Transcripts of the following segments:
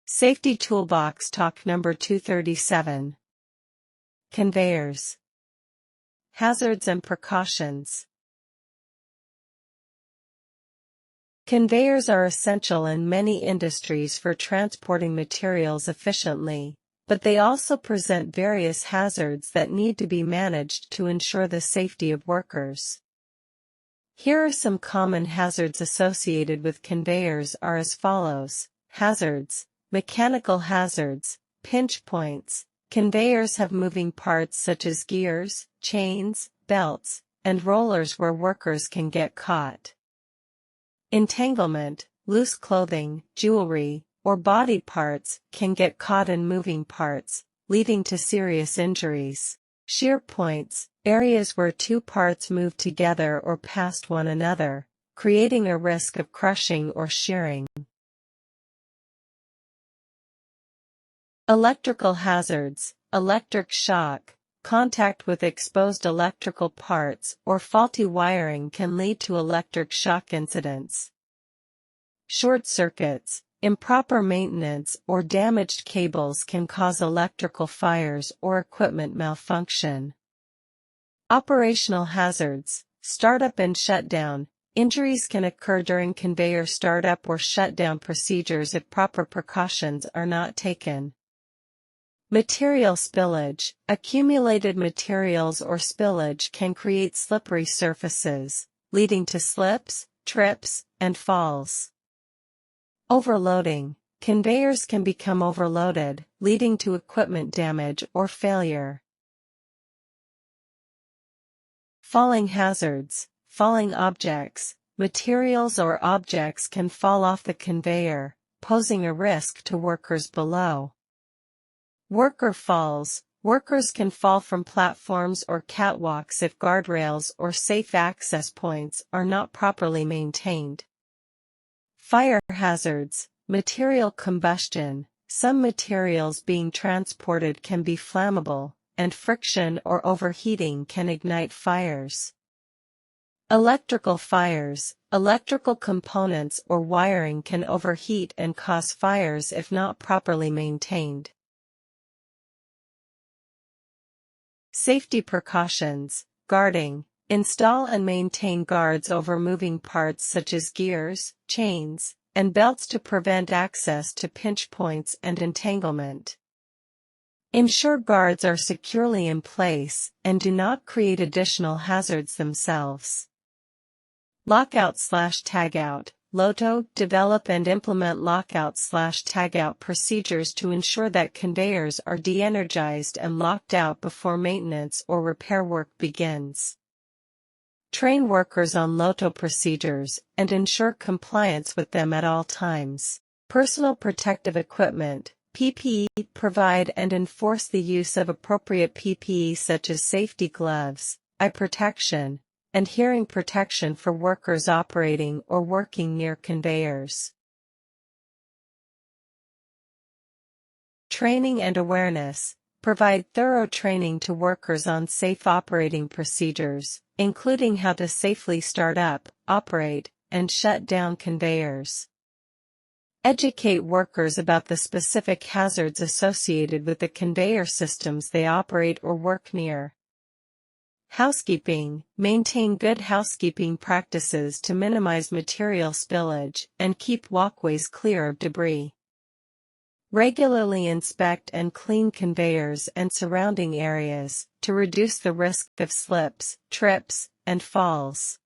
Safety Toolbox Talk number 237. Conveyors. Hazards and precautions. Conveyors are essential in many industries for transporting materials efficiently, but they also present various hazards that need to be managed to ensure the safety of workers. Here are some common hazards associated with conveyors are as follows. Hazards. Mechanical hazards, pinch points. Conveyors have moving parts such as gears, chains, belts, and rollers where workers can get caught. Entanglement, loose clothing, jewelry, or body parts can get caught in moving parts, leading to serious injuries. Shear points, areas where two parts move together or past one another, creating a risk of crushing or shearing. Electrical hazards, electric shock, contact with exposed electrical parts or faulty wiring can lead to electric shock incidents. Short circuits, improper maintenance or damaged cables can cause electrical fires or equipment malfunction. Operational hazards, startup and shutdown. Injuries can occur during conveyor startup or shutdown procedures if proper precautions are not taken. Material spillage, accumulated materials or spillage can create slippery surfaces, leading to slips, trips, and falls. Overloading, conveyors can become overloaded, leading to equipment damage or failure. Falling hazards, falling objects, materials or objects can fall off the conveyor, posing a risk to workers below. Worker falls. Workers can fall from platforms or catwalks if guardrails or safe access points are not properly maintained. Fire hazards, material combustion. Some materials being transported can be flammable, and friction or overheating can ignite fires. Electrical fires. Electrical components or wiring can overheat and cause fires if not properly maintained. Safety precautions, guarding. Install and maintain guards over moving parts such as gears, chains, and belts to prevent access to pinch points and entanglement. Ensure guards are securely in place and do not create additional hazards themselves. Lockout/tagout. LOTO, develop and implement lockout/tagout procedures to ensure that conveyors are de-energized and locked out before maintenance or repair work begins. Train workers on LOTO procedures and ensure compliance with them at all times. Personal protective equipment, PPE, provide and enforce the use of appropriate PPE such as safety gloves, eye protection, and hearing protection for workers operating or working near conveyors. Training and awareness. Provide thorough training to workers on safe operating procedures, including how to safely start up, operate, and shut down conveyors. Educate workers about the specific hazards associated with the conveyor systems they operate or work near. Housekeeping. Maintain good housekeeping practices to minimize material spillage and keep walkways clear of debris. Regularly inspect and clean conveyors and surrounding areas to reduce the risk of slips, trips, and falls.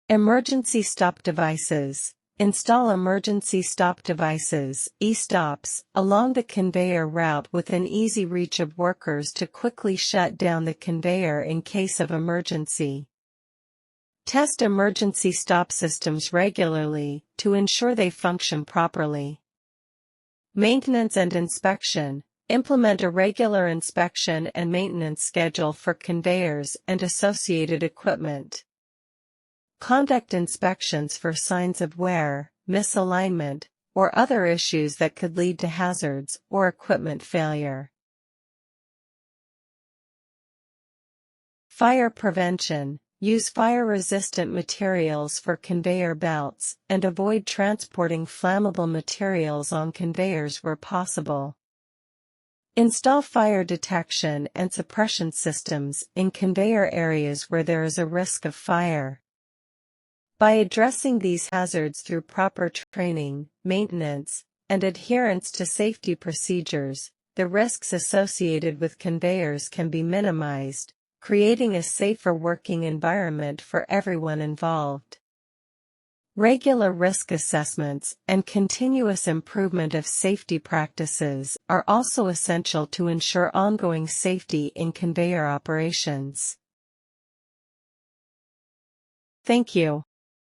Emergency stop devices. Install emergency stop devices, e-stops, along the conveyor route within easy reach of workers to quickly shut down the conveyor in case of emergency. Test emergency stop systems regularly to ensure they function properly. Maintenance and inspection. Implement a regular inspection and maintenance schedule for conveyors and associated equipment. Conduct inspections for signs of wear, misalignment, or other issues that could lead to hazards or equipment failure. Fire prevention. Use fire-resistant materials for conveyor belts and avoid transporting flammable materials on conveyors where possible. Install fire detection and suppression systems in conveyor areas where there is a risk of fire. By addressing these hazards through proper training, maintenance, and adherence to safety procedures, the risks associated with conveyors can be minimized, creating a safer working environment for everyone involved. Regular risk assessments and continuous improvement of safety practices are also essential to ensure ongoing safety in conveyor operations. Thank you.